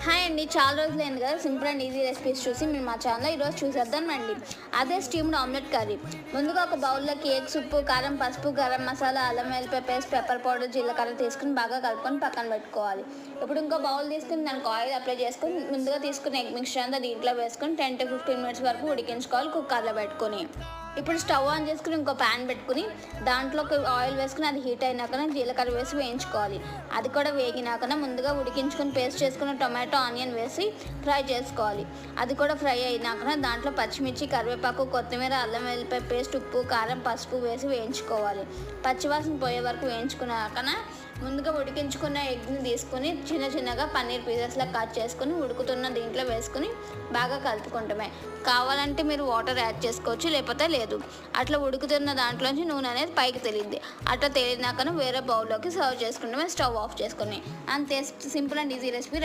Hi అండి, చాలా రోజులైంది కదా సింపుల్ అండ్ ఈజీ రెసిపీస్ చూసి మీరు మా ఛానల్లో ఈరోజు చూసేద్దాం రండి. అదే స్టీమ్డ్ ఆమ్లెట్ కర్రీ. ముందుగా ఒక బౌల్లోకి ఎగ్స్, ఉప్పు, కారం, పసుపు, గరం మసాలా, అల్లం వెల్లిపాయ పేస్ట్, పెప్పర్ పౌడర్, జీలకర్ర తీసుకుని బాగా కలుపుకొని పక్కన పెట్టుకోవాలి. ఇప్పుడు ఇంకో బౌల్ తీసుకుని దానికి ఆయిల్ అప్లై చేసుకుని ముందుగా తీసుకుని ఎగ్ మిక్స్చర్ అంతా దీంట్లో వేసుకొని 10 to 15 మినిట్స్ వరకు ఉడికించుకోవాలి కుక్కర్లో పెట్టుకొని. ఇప్పుడు స్టవ్ ఆన్ చేసుకుని ఇంకో ప్యాన్ పెట్టుకుని దాంట్లోకి ఆయిల్ వేసుకుని అది హీట్ అయినాక జీలకర్ర వేసి వేయించుకోవాలి. అది కూడా వేగినాక ముందుగా ఉడికించుకొని పేస్ట్ చేసుకుని టొమాటో, ఆనియన్ వేసి ఫ్రై చేసుకోవాలి. అది కూడా ఫ్రై అయినాక దాంట్లో పచ్చిమిర్చి, కరివేపాకు, కొత్తిమీర, అల్లం వెల్లిపాయ పేస్ట్, ఉప్పు, కారం, పసుపు వేసి వేయించుకోవాలి. పచ్చివాసన పోయే వరకు వేయించుకున్నాక ముందుగా ఉడికించుకున్న ఎగ్ని తీసుకుని చిన్నగా పన్నీర్ పీసెస్లా కట్ చేసుకుని ఉడుకుతున్న దీంట్లో వేసుకుని బాగా కలుపుకుంటామే. కావాలంటే మీరు వాటర్ యాడ్ చేసుకోవచ్చు, లేకపోతే లేదు. అట్లా ఉడుకుతున్న దాంట్లోంచి నూనె అనేది పైకి తెలియద్ది. అట్లా తేలినాక వేరే బౌల్లోకి సర్వ్ చేసుకుంటామే స్టవ్ ఆఫ్ చేసుకుని. అంతే, సింపుల్ అండ్ ఈజీ రెసిపీ.